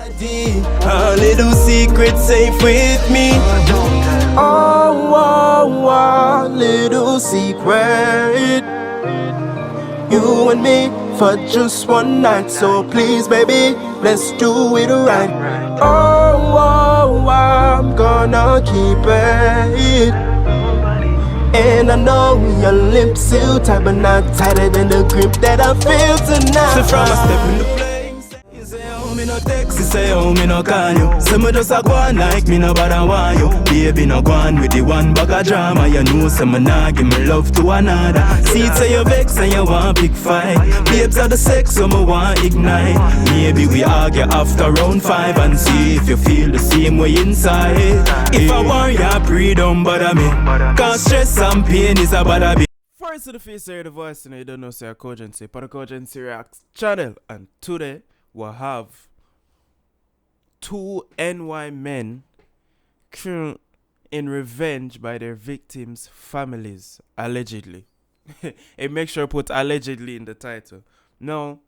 A little secret safe with me. Oh, little secret. You and me for just one night. So please, baby, let's do it right. Oh, I'm gonna keep it. And I know your lips still tight, but not tighter than the grip that I feel tonight. So from a step in the place. Me no text, say oh me no call you. Say me just a go on like me no bother want you. Baby no go on with the one bag of drama. You know say me nah give me love to another. See it say you vex and you want big fight. Babes are the sex so me want ignite. Maybe we argue after round 5 and see if you feel the same way inside. If I want you pre don't bother me, cause stress and pain is a bother me. First to the face here the voice and you don't know say a kogency. But a kogency reacts channel, and today we'll have 2 NY men killed in revenge by their victims' families, allegedly. And make sure I put allegedly in the title. No,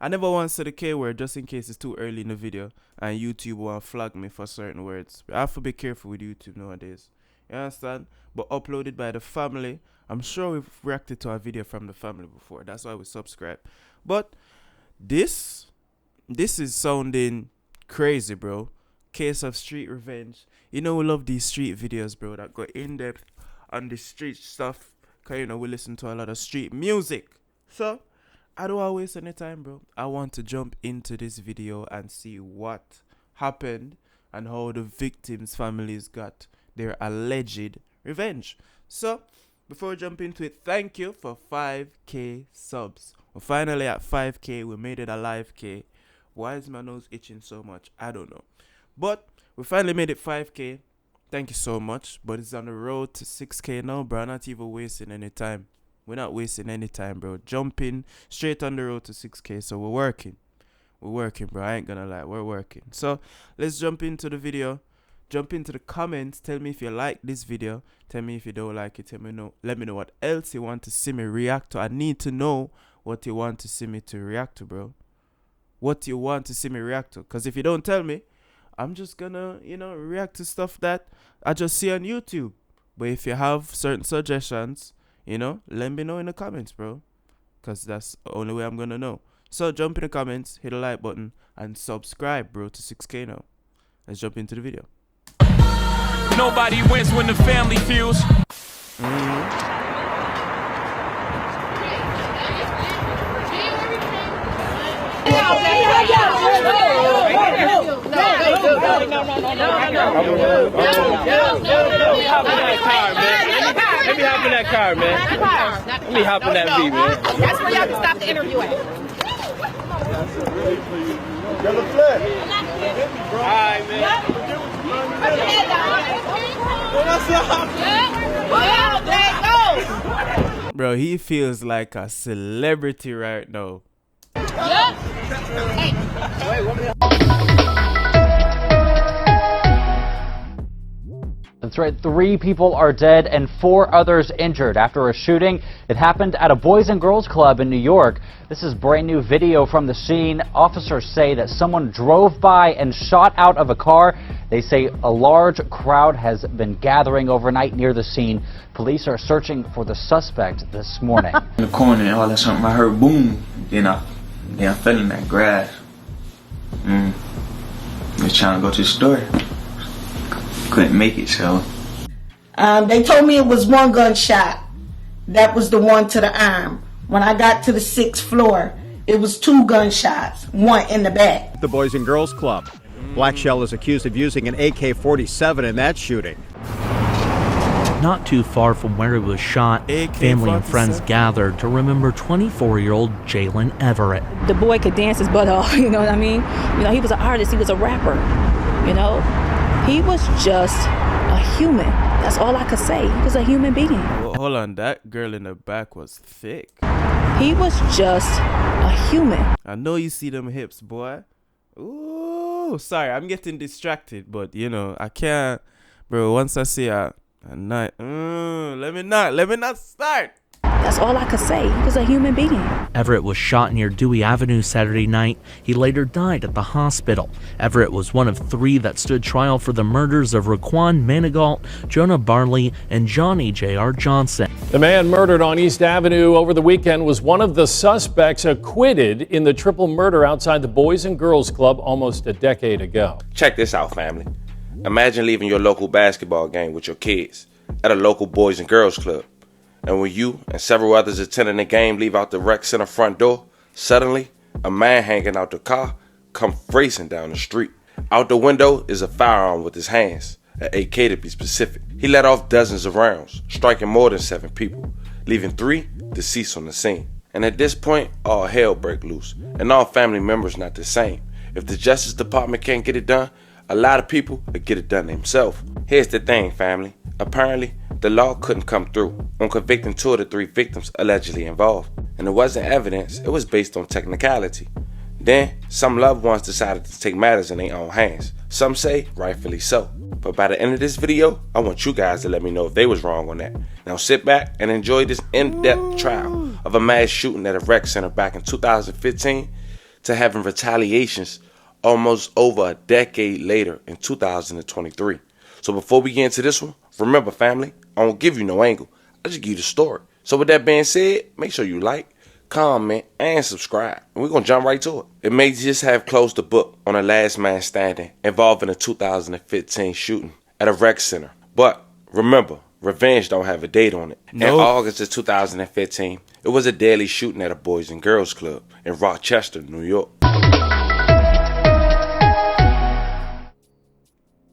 I never want to say the K word just in case it's too early in the video and YouTube will flag me for certain words. I have to be careful with YouTube nowadays. You understand? But uploaded by the family. I'm sure we've reacted to a video from the family before. That's why we subscribe. But this is sounding crazy, bro. Case of street revenge. You know we love these street videos, bro, that go in depth on the street stuff. Cause you know we listen to a lot of street music. So I don't want to waste any time, bro. I want to jump into this video and see what happened and how the victims' families got their alleged revenge. So before we jump into it, thank you for 5K subs. We're finally at 5K. We made it a live K. Why is my nose itching so much? I don't know. But we finally made it 5K. Thank you so much. But it's on the road to 6K now, bro. Not even wasting any time. We're not wasting any time, bro. Jumping straight on the road to 6K. So we're working. We're working, bro. I ain't gonna lie. We're working. So let's jump into the video. Jump into the comments. Tell me if you like this video. Tell me if you don't like it. Let me know what else you want to see me react to. I need to know what you want to see me to react to, bro. What you want to see me react to. Because if you don't tell me, I'm just gonna, react to stuff that I just see on YouTube. But if you have certain suggestions, let me know in the comments, bro. Because that's the only way I'm gonna know. So jump in the comments, hit the like button, and subscribe, bro, to 6K now. Let's jump into the video. Nobody wins when the family feels. Let me hop in that car, man. Let me hop in that V, man. That's where y'all can stop the interview at. Alright, man. Bro, he feels like a celebrity right now. That's right, 3 people are dead and 4 others injured after a shooting. It happened at a Boys and Girls Club in New York. This is brand new video from the scene. Officers say that someone drove by and shot out of a car. They say a large crowd has been gathering overnight near the scene. Police are searching for the suspect this morning. In the corner and all that something, I heard boom. Then I fell in that grass. Was trying to go to the store. Couldn't make it, so. They told me it was 1 gunshot. That was the one to the arm. When I got to the 6th floor, it was 2 gunshots, 1 in the back. The Boys and Girls Club. Black Shell is accused of using an AK-47 in that shooting. Not too far from where he was shot, family and friends gathered to remember 24-year-old Jalen Everett. The boy could dance his butt off, you know what I mean? He was an artist, he was a rapper, He was just a human. That's all I could say. He was a human being. Well, hold on, that girl in the back was thick. He was just a human. I know you see them hips, boy. Ooh, sorry, I'm getting distracted, but I can't, bro. Once I see a night, let me not start. That's all I could say. He was a human being. Everett was shot near Dewey Avenue Saturday night. He later died at the hospital. Everett was one of 3 that stood trial for the murders of Raquan Manigault, Jonah Barley, and Johnny J.R. Johnson. The man murdered on East Avenue over the weekend was one of the suspects acquitted in the triple murder outside the Boys and Girls Club almost a decade ago. Check this out, family. Imagine leaving your local basketball game with your kids at a local Boys and Girls Club. And when you and several others attending the game leave out the rec center front door, suddenly a man hanging out the car comes racing down the street. Out the window is a firearm with his hands, an AK to be specific. He let off dozens of rounds, striking more than 7 people, leaving 3 deceased on the scene. And at this point, all hell break loose, and all family members not the same. If the Justice Department can't get it done, a lot of people will get it done themselves. Here's the thing, family. Apparently, the law couldn't come through on convicting 2 of the 3 victims allegedly involved. And it wasn't evidence, it was based on technicality. Then, some loved ones decided to take matters in their own hands. Some say rightfully so. But by the end of this video, I want you guys to let me know if they was wrong on that. Now sit back and enjoy this in-depth trial of a mass shooting at a rec center back in 2015 to having retaliations almost over a decade later in 2023. So before we get into this one, remember family, I don't give you no angle. I just give you the story. So with that being said, make sure you like, comment, and subscribe. And we're going to jump right to it. It may just have closed the book on a last man standing involving a 2015 shooting at a rec center. But remember, revenge don't have a date on it. In August of 2015, it was a deadly shooting at a Boys and Girls Club in Rochester, New York.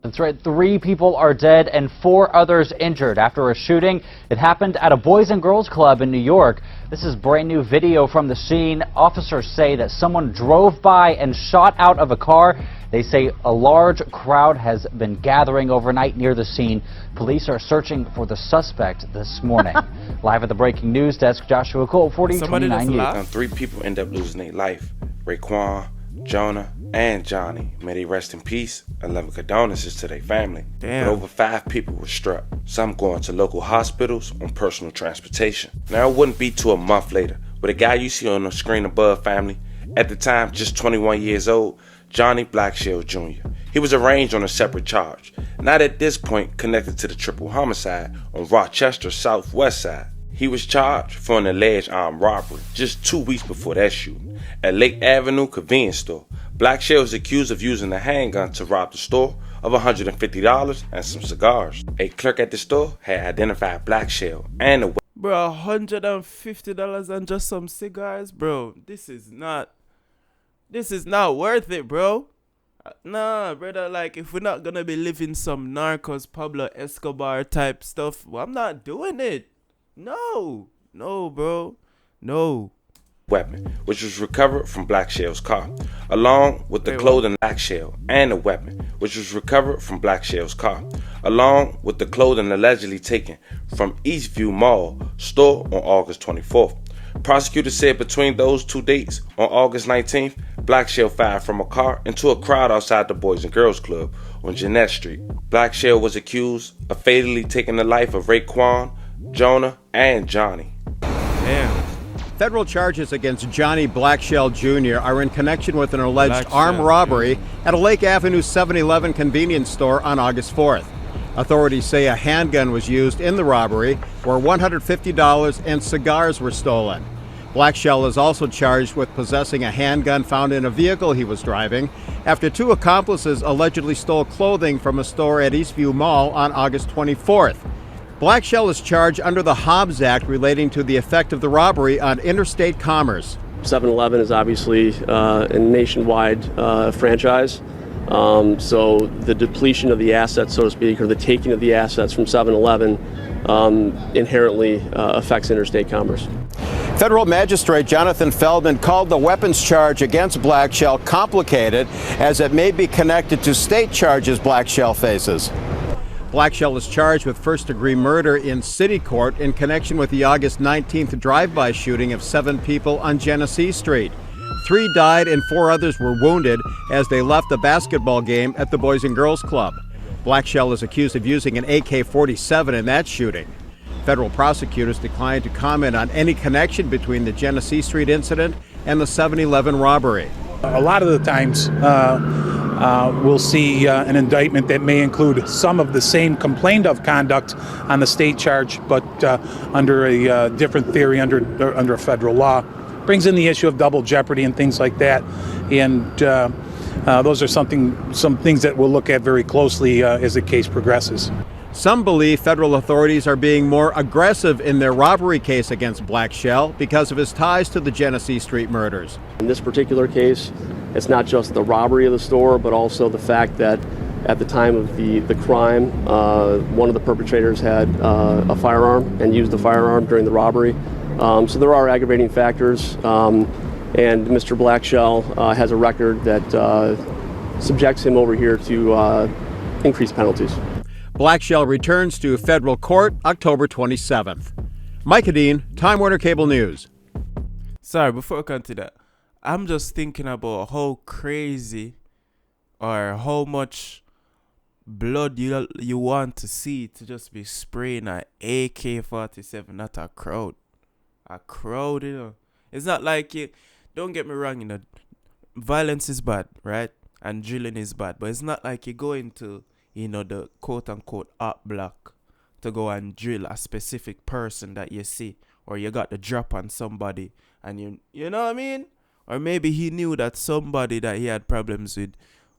That's right, 3 people are dead and 4 others injured after a shooting. It happened at a Boys and Girls Club in New York. This is brand new video from the scene. Officers say that someone drove by and shot out of a car. They say a large crowd has been gathering overnight near the scene. Police are searching for the suspect this morning. Live at the breaking news desk, Joshua Cole, 4029 News. 3 people end up losing their life. Raquan, Jonah, and Johnny. May they rest in peace and loving condolences to their family. But over 5 people were struck, some going to local hospitals on personal transportation. Now it wouldn't be till a month later, but the guy you see on the screen above, family, at the time just 21 years old, Johnny Blackshill Jr. He was arraigned on a separate charge, not at this point connected to the triple homicide on Rochester's southwest side. He was charged for an alleged armed robbery just 2 weeks before that shooting at Lake Avenue convenience store. Blackshill is accused of using a handgun to rob the store of $150 and some cigars. A clerk at the store had identified Blackshill and the Bro, $150 and just some cigars? Bro, this is not worth it, bro. Nah, brother, like, if we're not gonna be living some Narcos, Pablo Escobar type stuff, well, I'm not doing it. No, bro, no. Weapon, which was recovered from Blackshill's car, along with the clothing Blackshill, and the weapon, which was recovered from Blackshill's car, along with the clothing allegedly taken from Eastview Mall store on August 24th. Prosecutors said between those 2 dates, on August 19th, Blackshill fired from a car into a crowd outside the Boys and Girls Club on Jeanette Street. Blackshill was accused of fatally taking the life of Raquan, Jonah, and Johnny. Damn. Federal charges against Johnny Blackshill Jr. are in connection with an alleged armed robbery at a Lake Avenue 7-Eleven convenience store on August 4th. Authorities say a handgun was used in the robbery, where $150 and cigars were stolen. Blackshill is also charged with possessing a handgun found in a vehicle he was driving after 2 accomplices allegedly stole clothing from a store at Eastview Mall on August 24th. Blackshill is charged under the Hobbs Act relating to the effect of the robbery on interstate commerce. 7-Eleven is obviously a nationwide franchise. So the depletion of the assets, so to speak, or the taking of the assets from 7-Eleven inherently affects interstate commerce. Federal Magistrate Jonathan Feldman called the weapons charge against Blackshill complicated, as it may be connected to state charges Blackshill faces. Blackshill is charged with first-degree murder in city court in connection with the August 19th drive-by shooting of 7 people on Genesee Street. 3 died and 4 others were wounded as they left a basketball game at the Boys and Girls Club. Blackshill is accused of using an AK-47 in that shooting. Federal prosecutors declined to comment on any connection between the Genesee Street incident and the 7-Eleven robbery. A lot of the times we'll see an indictment that may include some of the same complained of conduct on the state charge, but under a different theory under a federal law. Brings in the issue of double jeopardy and things like that. And those are some things that we'll look at very closely as the case progresses. Some believe federal authorities are being more aggressive in their robbery case against Black Shell because of his ties to the Genesee Street murders. In this particular case, it's not just the robbery of the store, but also the fact that at the time of the crime, one of the perpetrators had a firearm and used the firearm during the robbery. So there are aggravating factors, and Mr. Black Shell has a record that subjects him over here to increased penalties. Black Shell returns to federal court October 27th. Mike Adine, Time Warner Cable News. Sorry, before I come to that, I'm just thinking about how crazy or how much blood you want to see to just be spraying an AK-47 at a crowd. A crowd, you know. It's not like it. Don't get me wrong, you know. Violence is bad, right? And drilling is bad. But it's not like you go into, you know, the quote-unquote art block to go and drill a specific person that you see. Or you got the drop on somebody and you know what I mean? Or maybe he knew that somebody that he had problems with,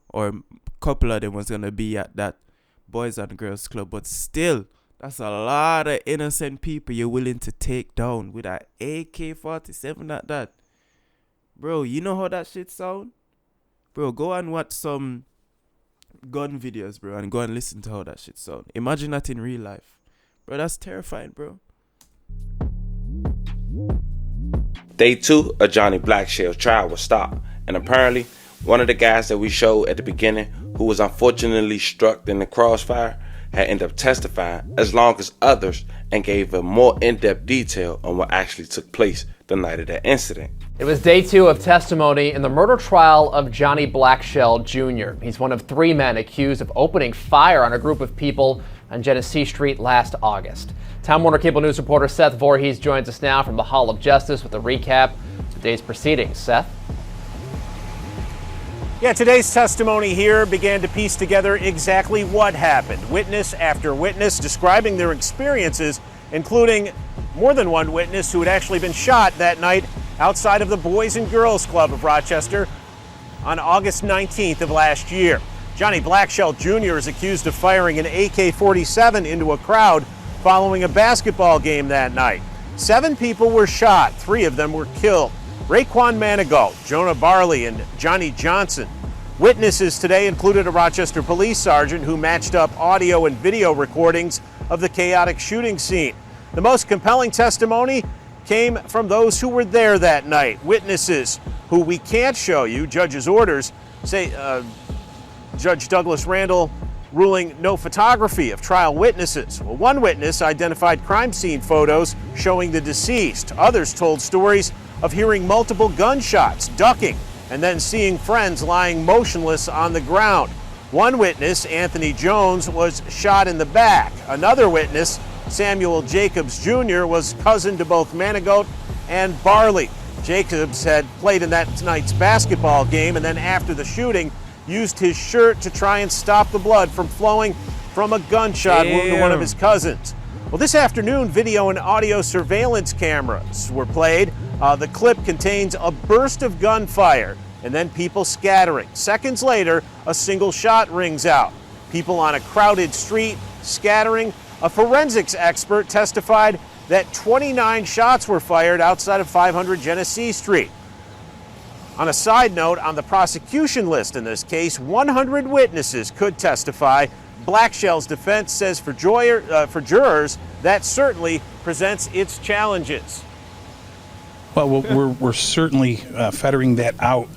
or a couple of them was going to be at that Boys and Girls Club. But still, that's a lot of innocent people you're willing to take down with an AK-47 at that. Bro, you know how that shit sound? Bro, go and watch some gun videos, bro, and go and listen to how that shit sound. Imagine that in real life. Bro, that's terrifying, bro. Day 2 of Johnny Black Shell's trial was stopped, and apparently one of the guys that we showed at the beginning, who was unfortunately struck in the crossfire, had ended up testifying as long as others and gave a more in-depth detail on what actually took place the night of that incident. It was day 2 of testimony in the murder trial of Johnny Black Shell Jr. He's one of 3 men accused of opening fire on a group of people on Genesee Street last August. Time Warner Cable News reporter Seth Voorhees joins us now from the Hall of Justice with a recap of the day's proceedings. Seth? Yeah, today's testimony here began to piece together exactly what happened. Witness after witness describing their experiences, including more than one witness who had actually been shot that night outside of the Boys and Girls Club of Rochester on August 19th of last year. Johnny Black Shell Jr. is accused of firing an AK-47 into a crowd following a basketball game that night. 7 people were shot, 3 of them were killed. Raekwon Manigault, Jonah Barley, and Johnny Johnson. Witnesses today included a Rochester police sergeant who matched up audio and video recordings of the chaotic shooting scene. The most compelling testimony came from those who were there that night. Witnesses who we can't show you, judge's orders, say Judge Douglas Randall ruling no photography of trial witnesses. Well, one witness identified crime scene photos showing the deceased. Others told stories of hearing multiple gunshots, ducking, and then seeing friends lying motionless on the ground. One witness, Anthony Jones, was shot in the back. Another witness, Samuel Jacobs Jr., was cousin to both Manigault and Barley. Jacobs had played in that night's basketball game and then after the shooting used his shirt to try and stop the blood from flowing from a gunshot wound to one of his cousins. Well, this afternoon, video and audio surveillance cameras were played. The clip contains a burst of gunfire and then people scattering. Seconds later, a single shot rings out. People on a crowded street scattering. A forensics expert testified that 29 shots were fired outside of 500 Genesee Street. On a side note, on the prosecution list in this case, 100 witnesses could testify. Black Shell's defense says for jurors, that certainly presents its challenges. Well, we're certainly fettering that out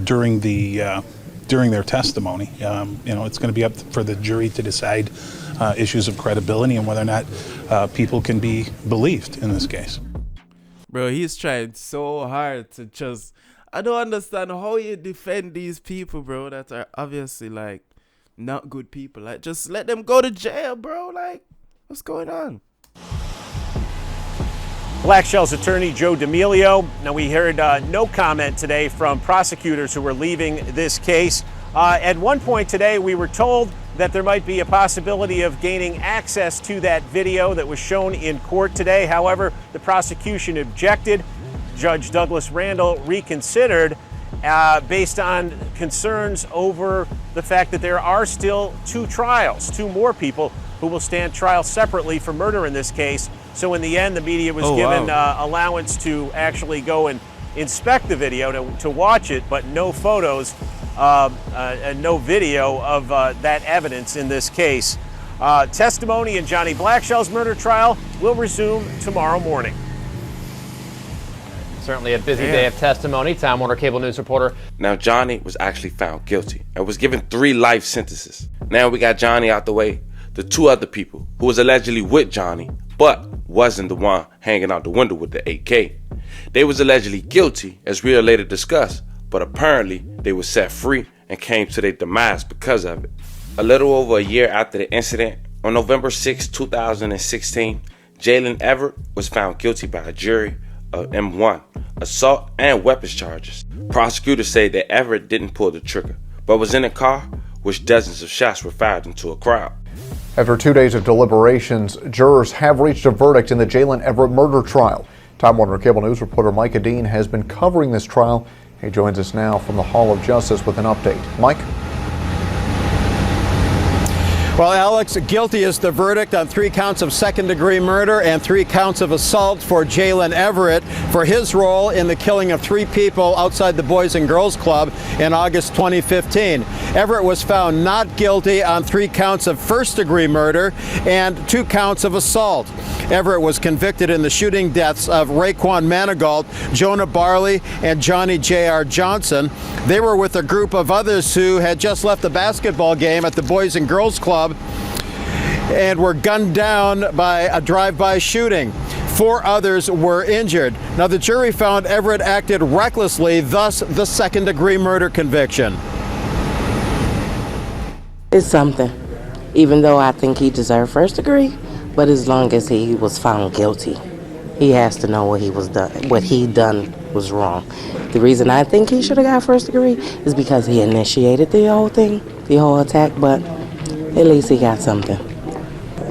during their testimony. It's going to be up for the jury to decide issues of credibility and whether or not people can be believed in this case. Bro, he's trying so hard to just... I don't understand how you defend these people, bro, that are obviously, like, not good people. Like, just let them go to jail, bro. Like, What's going on? Blackshell's attorney, Joe D'Amelio. Now, we heard no comment today from prosecutors who were leaving this case. At one point today, we were told that there might be a possibility of gaining access to that video that was shown in court today. However, the prosecution objected. Judge Douglas Randall reconsidered based on concerns over the fact that there are still two more people who will stand trial separately for murder in this case. So in the end, the media was given allowance to actually go and inspect the video, to watch it, but no photos and no video of that evidence in this case. Testimony in Johnny Blackshell's murder trial will resume tomorrow morning. Certainly a busy day of testimony. Time Warner Cable News reporter. Now, Johnny was actually found guilty and was given 3 life sentences. Now we got Johnny out the way. The 2 other people who was allegedly with Johnny, but wasn't the one hanging out the window with the AK. They was allegedly guilty, as we later discussed, but apparently they were set free and came to their demise because of it. A little over a year after the incident, on November 6, 2016, Jalen Everett was found guilty by a jury of M1, assault and weapons charges. Prosecutors say that Everett didn't pull the trigger, but was in a car which dozens of shots were fired into a crowd. After 2 days of deliberations, jurors have reached a verdict in the Jalen Everett murder trial. Time Warner Cable News reporter Micah Dean has been covering this trial. He joins us now from the Hall of Justice with an update. Mike? Well, Alex, guilty is the verdict on 3 counts of second-degree murder and 3 counts of assault for Jalen Everett for his role in the killing of 3 people outside the Boys and Girls Club in August 2015. Everett was found not guilty on 3 counts of first-degree murder and 2 counts of assault. Everett was convicted in the shooting deaths of Raekwon Manigault, Jonah Barley, and Johnny J.R. Johnson. They were with a group of others who had just left the basketball game at the Boys and Girls Club and were gunned down by a drive-by shooting. 4 others were injured. Now, the jury found Everett acted recklessly, thus the second-degree murder conviction. It's something, even though I think he deserved first degree, but as long as he was found guilty, he has to know what he done was wrong. The reason I think he should have got first degree is because he initiated the whole thing, the whole attack, but at least he got something.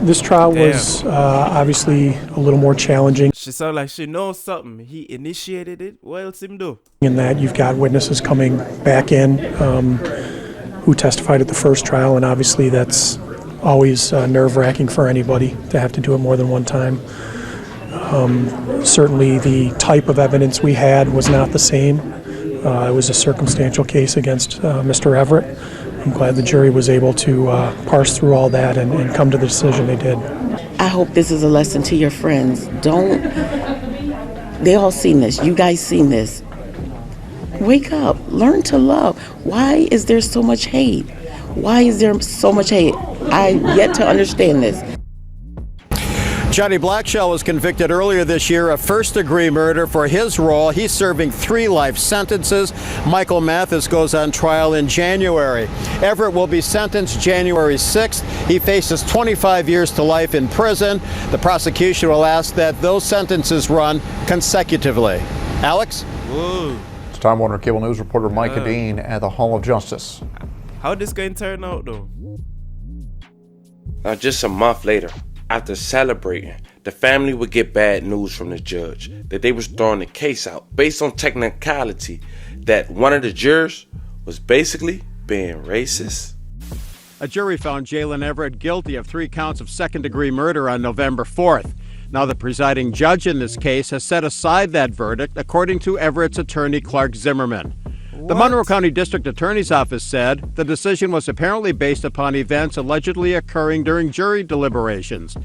This trial was obviously a little more challenging. She sound like she knows something. He initiated it. What else him do? In that you've got witnesses coming back in who testified at the first trial, and obviously that's always nerve-wracking for anybody to have to do it more than one time. Certainly the type of evidence we had was not the same. It was a circumstantial case against Mr. Everett. I'm glad the jury was able to parse through all that and come to the decision they did. I hope this is a lesson to your friends. They all seen this. You guys seen this. Wake up. Learn to love. Why is there so much hate? Why is there so much hate? I yet to understand this. Johnny Blackshell was convicted earlier this year of first-degree murder for his role. He's serving 3 life sentences. Michael Mathis goes on trial in January. Everett will be sentenced January 6th. He faces 25 years to life in prison. The prosecution will ask that those sentences run consecutively. Alex? Whoa. It's Time Warner Cable News reporter Micah Dean at the Hall of Justice. How this going to turn out, though? Now, just a month later, after celebrating, the family would get bad news from the judge that they was throwing the case out based on technicality that one of the jurors was basically being racist. A jury found Jalen Everett guilty of 3 counts of second-degree murder on November 4th. Now, the presiding judge in this case has set aside that verdict, according to Everett's attorney, Clark Zimmerman. The Monroe County District Attorney's Office said the decision was apparently based upon events allegedly occurring during jury deliberations.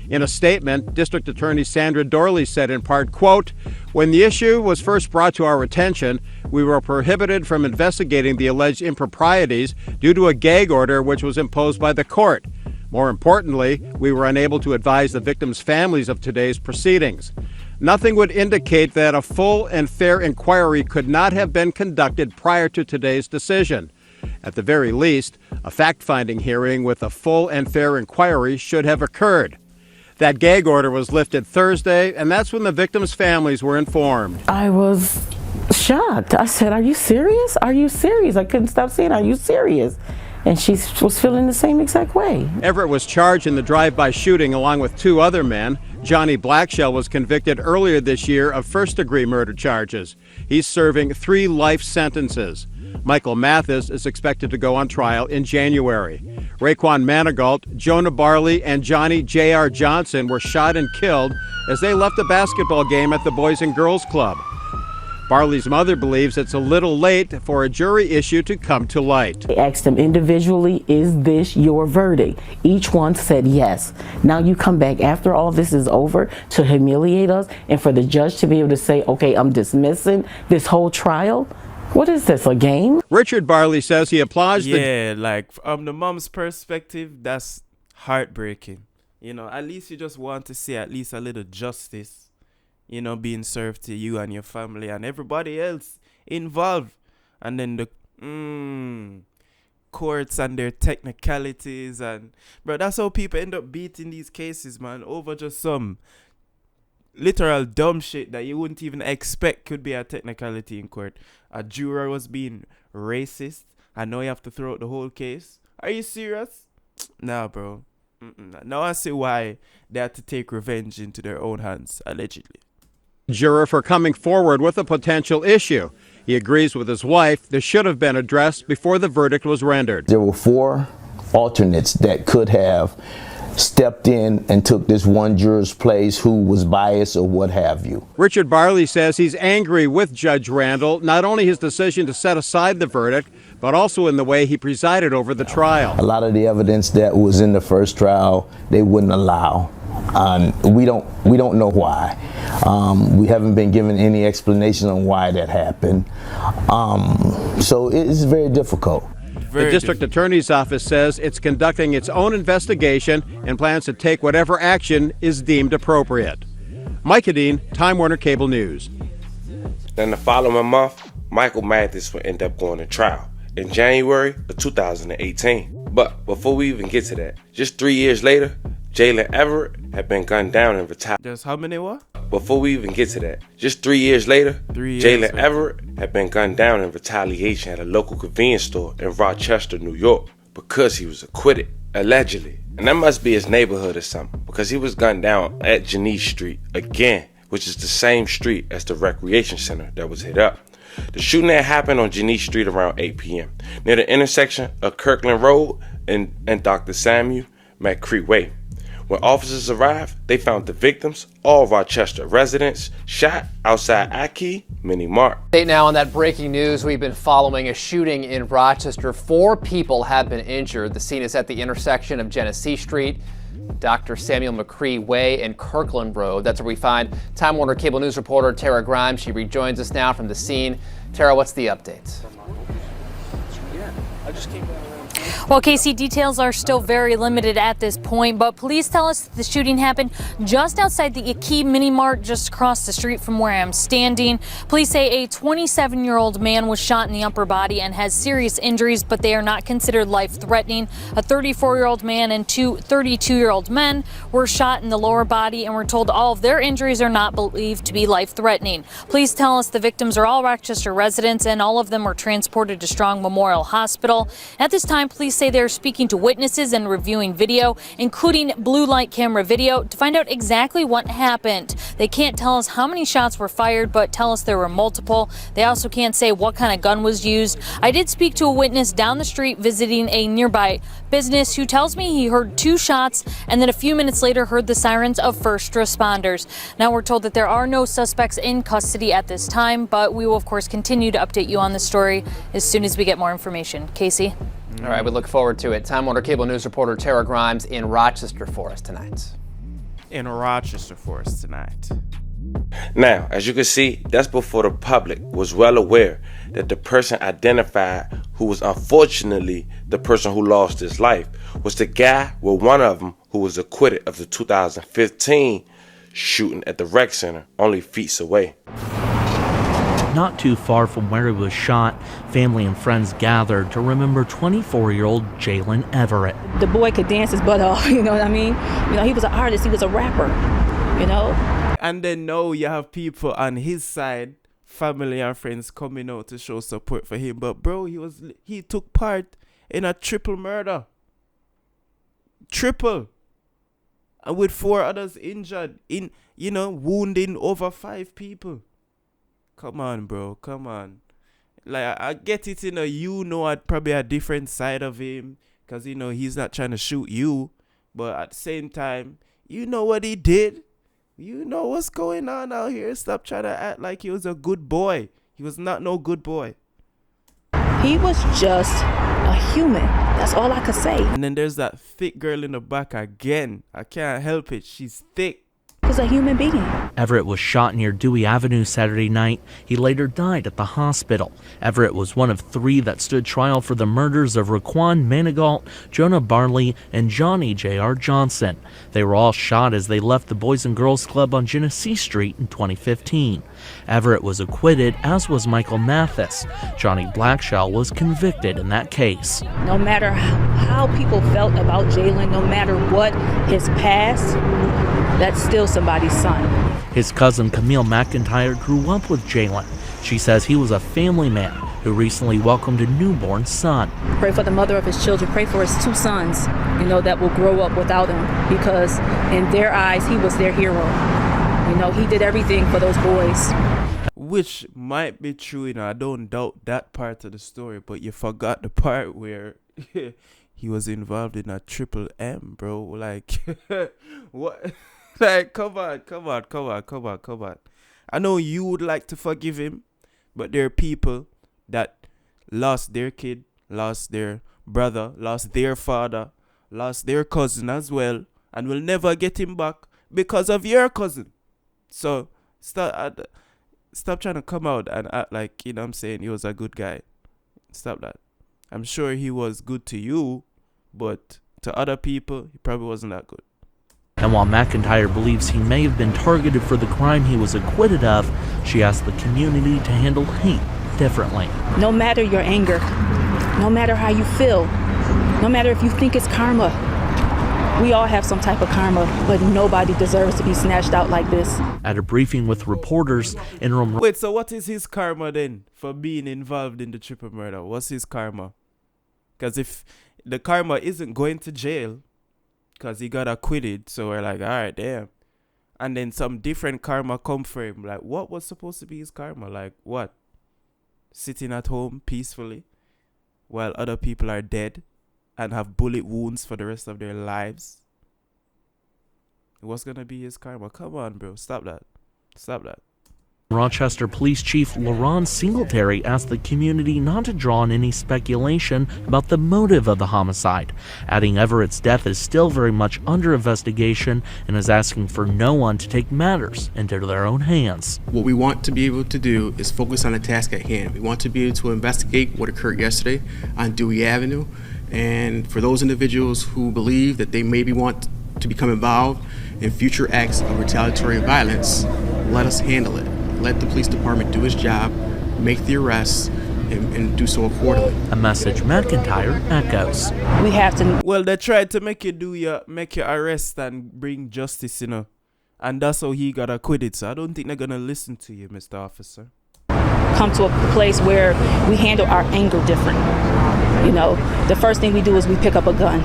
In a statement, District Attorney Sandra Dorley said in part, quote, "When the issue was first brought to our attention, we were prohibited from investigating the alleged improprieties due to a gag order which was imposed by the court. More importantly, we were unable to advise the victims' families of today's proceedings. Nothing would indicate that a full and fair inquiry could not have been conducted prior to today's decision. At the very least, a fact-finding hearing with a full and fair inquiry should have occurred. That gag order was lifted Thursday, and that's when the victims' families were informed. I was shocked. I said, "Are you serious? Are you serious?" I couldn't stop saying, "Are you serious?" And she was feeling the same exact way. Everett was charged in the drive-by shooting along with 2 other men. Johnny Blackshell was convicted earlier this year of first-degree murder charges. He's serving 3 life sentences. Michael Mathis is expected to go on trial in January. Raekwon Manigault, Jonah Barley, and Johnny J.R. Johnson were shot and killed as they left a basketball game at the Boys and Girls Club. Barley's mother believes it's a little late for a jury issue to come to light. I asked them individually, "Is this your verdict?" Each one said yes. Now you come back after all this is over to humiliate us and for the judge to be able to say, "Okay, I'm dismissing this whole trial"? What is this, a game? Richard Barley says he applauds like from the mom's perspective, that's heartbreaking. You know, at least you just want to see at least a little justice, you know, being served to you and your family and everybody else involved. And then the courts and their technicalities. And, bro, that's how people end up beating these cases, man, over just some literal dumb shit that you wouldn't even expect could be a technicality in court. A juror was being racist. I know you have to throw out the whole case. Are you serious? Nah, bro. Now I see why they had to take revenge into their own hands, allegedly. Juror for coming forward with a potential issue. He agrees with his wife this should have been addressed before the verdict was rendered. There were 4 alternates that could have stepped in and took this one juror's place who was biased or what have you. Richard Barley says he's angry with Judge Randall, not only his decision to set aside the verdict, but also in the way he presided over the trial. A lot of the evidence that was in the first trial, they wouldn't allow. We don't know why. We haven't been given any explanation on why that happened. So it's very difficult. The district attorney's office says it's conducting its own investigation and plans to take whatever action is deemed appropriate. Mike Hedin, Time Warner Cable News. Then the following month, Michael Mathis would end up going to trial in January of 2018. But before we even get to that, just 3 years later, Jalen Everett had been gunned down in retaliation. Just how many what? Before we even get to that, just 3 years later, Jalen Everett had been gunned down in retaliation at a local convenience store in Rochester, New York, because he was acquitted, allegedly. And that must be his neighborhood or something, because he was gunned down at Janice Street again, which is the same street as the recreation center that was hit up. The shooting had happened on Janice Street around 8 p.m. near the intersection of Kirkland Road and Dr. Samuel McCree Way. When officers arrived, they found the victims, all Rochester residents, shot outside Aki Mini Mart. Now on that breaking news, we've been following a shooting in Rochester. 4 people have been injured. The scene is at the intersection of Genesee Street, Dr. Samuel McCree Way, and Kirkland Road. That's where we find Time Warner Cable News reporter Tara Grimes. She rejoins us now from the scene. Tara, what's the update? Well, Casey, details are still very limited at this point, but police tell us that the shooting happened just outside the Aki Mini Mart, just across the street from where I'm standing. Police say a 27-year-old man was shot in the upper body and has serious injuries, but they are not considered life-threatening. A 34-year-old man and 2 32-year-old men were shot in the lower body, and we're told all of their injuries are not believed to be life-threatening. Police tell us the victims are all Rochester residents, and all of them were transported to Strong Memorial Hospital. At this time, police say they're speaking to witnesses and reviewing video, including blue light camera video, to find out exactly what happened. They can't tell us how many shots were fired, but tell us there were multiple. They also can't say what kind of gun was used. I did speak to a witness down the street visiting a nearby business who tells me he heard 2 shots and then a few minutes later heard the sirens of first responders. Now we're told that there are no suspects in custody at this time, but we will of course continue to update you on the story as soon as we get more information. Casey? All right, we look forward to it. Time Warner Cable News reporter Tara Grimes in Rochester for us tonight. Now, as you can see, that's before the public was well aware that the person identified who was unfortunately the person who lost his life was the guy with one of them who was acquitted of the 2015 shooting at the rec center only feet away. Not too far from where he was shot, family and friends gathered to remember 24-year-old Jalen Everett. The boy could dance his butt off, you know what I mean? You know, he was an artist, he was a rapper, you know? And then now you have people on his side, family and friends coming out to show support for him. But bro, he took part in a triple murder. Triple. And with 4 others injured, wounding over 5 people. Come on, bro. Come on. Like, I get it, probably a different side of him. Because, he's not trying to shoot you. But at the same time, you know what he did. You know what's going on out here. Stop trying to act like he was a good boy. He was not no good boy. He was just a human. That's all I could say. And then there's that thick girl in the back again. I can't help it. She's thick. He's a human being. Everett was shot near Dewey Avenue Saturday night. He later died at the hospital. Everett was one of 3 that stood trial for the murders of Raquan Manigault, Jonah Barley, and Johnny J.R. Johnson. They were all shot as they left the Boys and Girls Club on Genesee Street in 2015. Everett was acquitted, as was Michael Mathis. Johnny Blackshell was convicted in that case. No matter how people felt about Jalen, no matter what his past, that's still somebody's son. His cousin Camille McIntyre grew up with Jalen. She says he was a family man who recently welcomed a newborn son. Pray for the mother of his children. Pray for his 2 sons, that will grow up without him, because in their eyes, he was their hero. He did everything for those boys. Which might be true, I don't doubt that part of the story, but you forgot the part where he was involved in a triple M, bro. Like, what? Like, come on. I know you would like to forgive him, but there are people that lost their kid, lost their brother, lost their father, lost their cousin as well, and will never get him back because of your cousin. So stop trying to come out and act like, I'm saying, he was a good guy. Stop that. I'm sure he was good to you, but to other people, he probably wasn't that good. And while McIntyre believes he may have been targeted for the crime he was acquitted of, she asked the community to handle hate differently. No matter your anger, no matter how you feel, no matter if you think it's karma, we all have some type of karma, but nobody deserves to be snatched out like this. At a briefing with reporters, interim... Wait, so what is his karma then for being involved in the triple murder? What's his karma? Because if the karma isn't going to jail, because he got acquitted, so we're like, all right, damn. And then some different karma come for him. Like, what was supposed to be his karma? Like, what? Sitting at home peacefully while other people are dead and have bullet wounds for the rest of their lives? What's going to be his karma? Come on, bro. Stop that. Stop that. Rochester Police Chief LaRon Singletary asked the community not to draw on any speculation about the motive of the homicide, adding Everett's death is still very much under investigation and is asking for no one to take matters into their own hands. What we want to be able to do is focus on the task at hand. We want to be able to investigate what occurred yesterday on Dewey Avenue, and for those individuals who believe that they maybe want to become involved in future acts of retaliatory violence, let us handle it. Let the police department do its job, make the arrests, and do so accordingly. A message McIntyre echoes. We have to... Well, they tried to make you arrest and bring justice, and that's how he got acquitted. So I don't think they're going to listen to you, Mr. Officer. Come to a place where we handle our anger different. The first thing we do is we pick up a gun.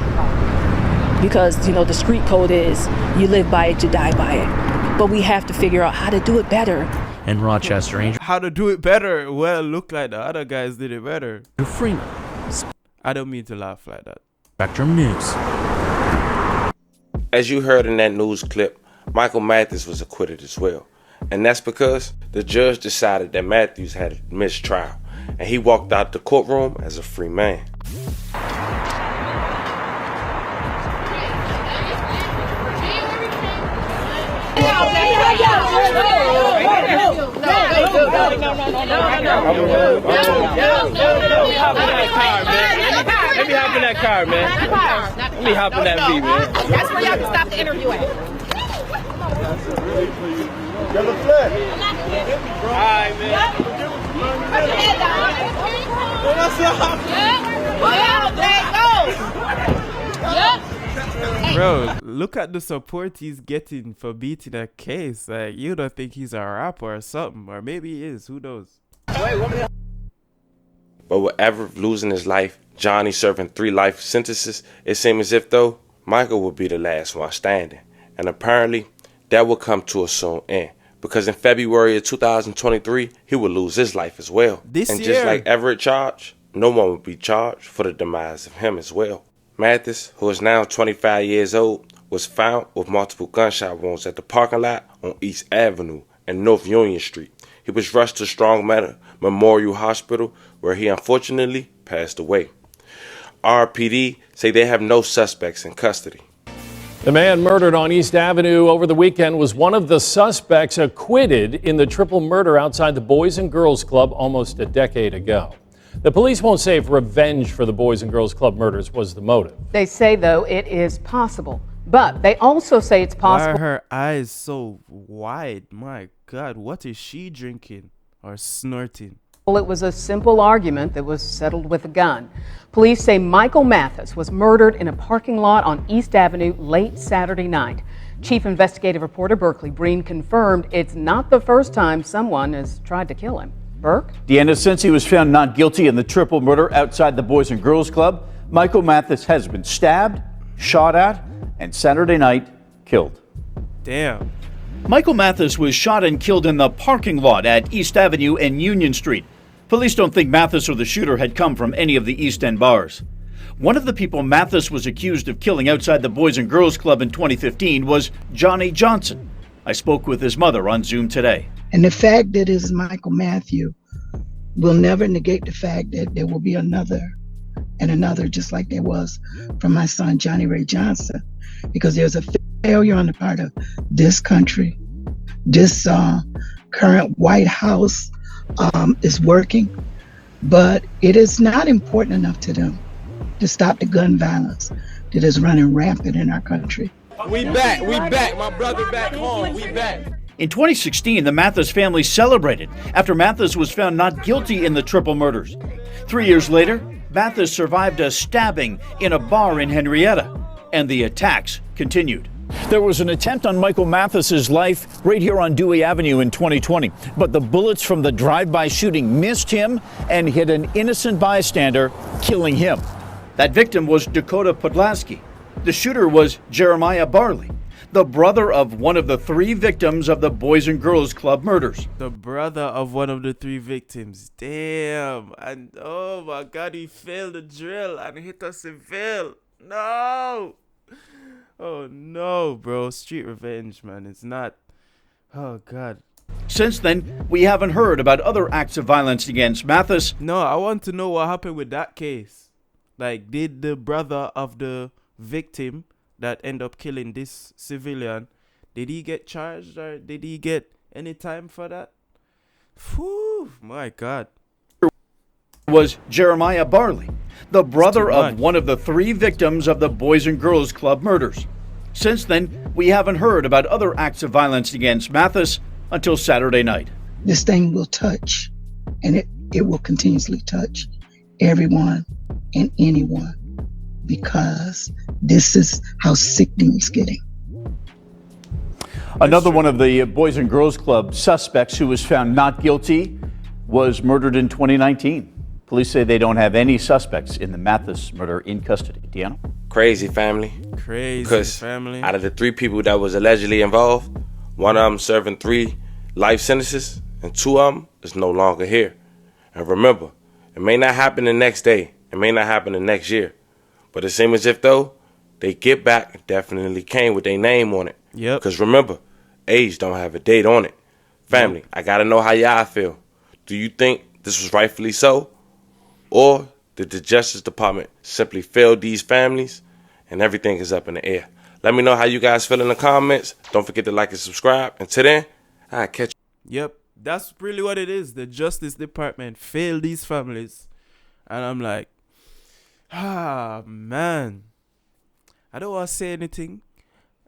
Because, the street code is you live by it, you die by it. But we have to figure out how to do it better. In Rochester, how to do it better? Well, look like the other guys did it better. Freeman. I don't mean to laugh like that. Spectrum News. As you heard in that news clip, Michael Mathis was acquitted as well. And that's because the judge decided that Matthews had a mistrial, and he walked out the courtroom as a free man. Let me hop in that car, man. Let me hop in that V, man. That's where y'all can stop the interview at. All right, man. Bro, look at the support he's getting for beating a case. Like, you don't think he's a rapper or something, or maybe he is. Who knows? But with Everett losing his life, Johnny serving 3 life sentences, it seemed as if, though, Michael would be the last one standing. And apparently, that would come to a soon end. Because in February of 2023, he would lose his life as well. And just like Everett charged, no one would be charged for the demise of him as well. Mathis, who is now 25 years old, was found with multiple gunshot wounds at the parking lot on East Avenue and North Union Street. He was rushed to Strong Memorial Hospital, where he unfortunately passed away. RPD say they have no suspects in custody. The man murdered on East Avenue over the weekend was one of the suspects acquitted in the triple murder outside the Boys and Girls Club almost a decade ago. The police won't say if revenge for the Boys and Girls Club murders was the motive. They say, though, it is possible. But they also say it's possible. Why are her eyes so wide? My God, what is she drinking or snorting? It was a simple argument that was settled with a gun. Police say Michael Mathis was murdered in a parking lot on East Avenue late Saturday night. Chief Investigative Reporter Berkeley Breen confirmed it's not the first time someone has tried to kill him. Burke? Deanna, since he was found not guilty in the triple murder outside the Boys and Girls Club, Michael Mathis has been stabbed, shot at, and Saturday night killed. Damn. Michael Mathis was shot and killed in the parking lot at East Avenue and Union Street. Police don't think Mathis or the shooter had come from any of the East End bars. One of the people Mathis was accused of killing outside the Boys and Girls Club in 2015 was Johnny Johnson. I spoke with his mother on Zoom today. And the fact that it's Michael Matthew will never negate the fact that there will be another and another, just like there was from my son, Johnny Ray Johnson, because there's a failure on the part of this country. This current White House is working, but it is not important enough to them to stop the gun violence that is running rampant in our country. We back, my brother back home, we back. In 2016, the Mathis family celebrated after Mathis was found not guilty in the triple murders. 3 years later, Mathis survived a stabbing in a bar in Henrietta, and the attacks continued. There was an attempt on Michael Mathis's life right here on Dewey Avenue in 2020, but the bullets from the drive-by shooting missed him and hit an innocent bystander, killing him. That victim was Dakota Podlaski. The shooter was Jeremiah Barley, the brother of one of the 3 victims of the Boys and Girls Club murders. The brother of one of the 3 victims. Damn. And oh my God, he failed the drill and hit a civil. No. Oh no, bro. Street revenge, man. It's not. Oh God. Since then, we haven't heard about other acts of violence against Mathis. No, I want to know what happened with that case. Like, did the brother of the victim that end up killing this civilian, did he get charged or did he get any time for that? Whew, my God. Was Jeremiah Barley, the brother of one of the 3 victims of the Boys and Girls Club murders. Since then, we haven't heard about other acts of violence against Mathis until Saturday night. This thing will touch, and it will continuously touch everyone and anyone, because this is how sickening it's getting. Another one of the Boys and Girls Club suspects who was found not guilty was murdered in 2019. Police say they don't have any suspects in the Mathis murder in custody. Deanna? Crazy family. Crazy family. Out of the 3 people that was allegedly involved, one of them serving 3 life sentences and 2 of them is no longer here. And remember, it may not happen the next day. It may not happen the next year. But it seems as if, though, they get back definitely came with their name on it. Yep. Because remember, age don't have a date on it. Family, I got to know how y'all feel. Do you think this was rightfully so? Or did the Justice Department simply fail these families and everything is up in the air? Let me know how you guys feel in the comments. Don't forget to like and subscribe. Until then, I'll catch you. Yep, that's really what it is. The Justice Department failed these families. And I'm like, man. I don't want to say anything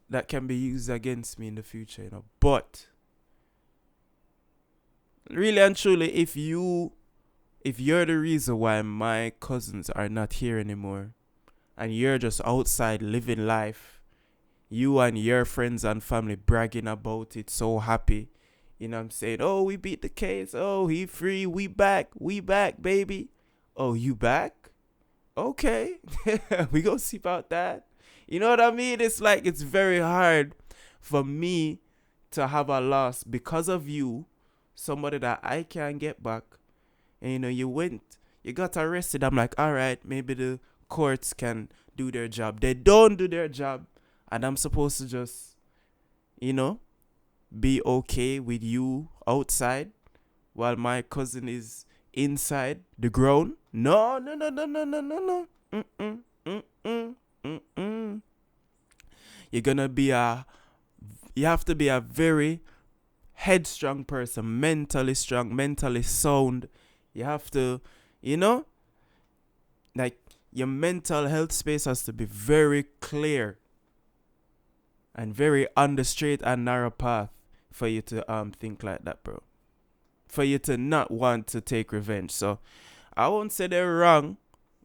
that can be used against me in the future, but really and truly, if you're the reason why my cousins are not here anymore, and you're just outside living life, you and your friends and family bragging about it, so happy, you know what I'm saying? Oh, we beat the case. Oh, he free. We back, baby. Oh, you back? Okay. We gonna see about that. You know what I mean? It's like, it's very hard for me to have a loss because of you, somebody that I can't get back. And you know, you got arrested. I'm like, all right, maybe the courts can do their job. They don't do their job. And I'm supposed to just, you know, be okay with you outside while my cousin is inside the ground. No. You have to be a very headstrong person, mentally strong, mentally sound. You have to, you know, like, your mental health space has to be very clear and very on the straight and narrow path for you to think like that, bro. For you to not want to take revenge. So I won't say they're wrong,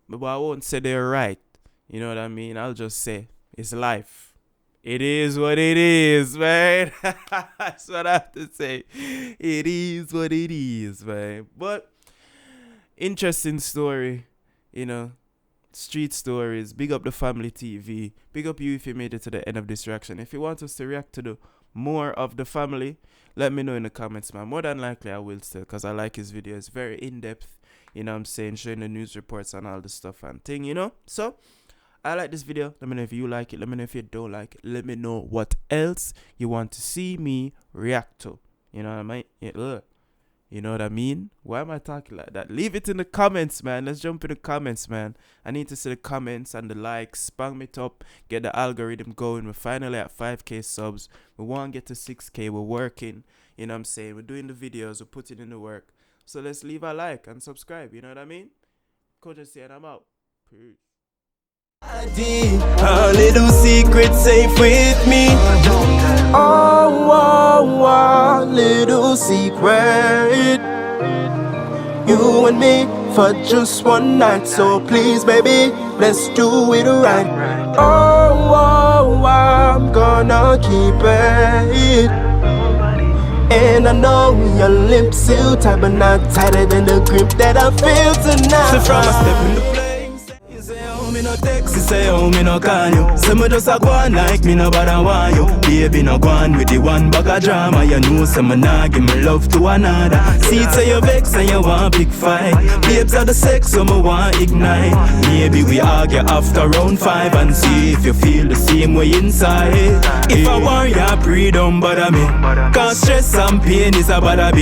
but I won't say they're right. You know what I mean? I'll just say it's life. It is what it is, man. That's what I have to say. It is what it is, man. But interesting story, you know. Street stories. Big up the family TV. Big up you if you made it to the end of this reaction. If you want us to react to the more of the family, let me know in the comments, man. More than likely I will still, because I like his video. It's very in-depth, you know what I'm saying, showing the news reports and all the stuff and thing, you know. So I like this video. Let me know if you like it. Let me know if you don't like it. Let me know what else you want to see me react to. You know what I mean? You know what I mean? Why am I talking like that? Leave it in the comments, man. Let's jump in the comments, man. I need to see the comments and the likes. Spam it up. Get the algorithm going. We're finally at 5K subs. We want to get to 6K. We're working. You know what I'm saying? We're doing the videos. We're putting in the work. So let's leave a like and subscribe. You know what I mean? Kogency, and I'm out. Peace. A little secret safe with me. Oh, little secret. You and me for just one night. So please, baby, let's do it right. Oh, I'm gonna keep it. And I know your lips still tight, but not tighter than the grip that I feel tonight. So from a step in the place. Me no text, say oh me no call you. Say me just a go on like me no bother want you. Baby no go on with the one bag of drama. You know say me nah give me love to another. See it say you vex and you want big fight. Babes are the sex so me want ignite. Maybe we argue after round 5 and see if you feel the same way inside. If I want you, pray don't bother me. Cause stress and pain is a bother me.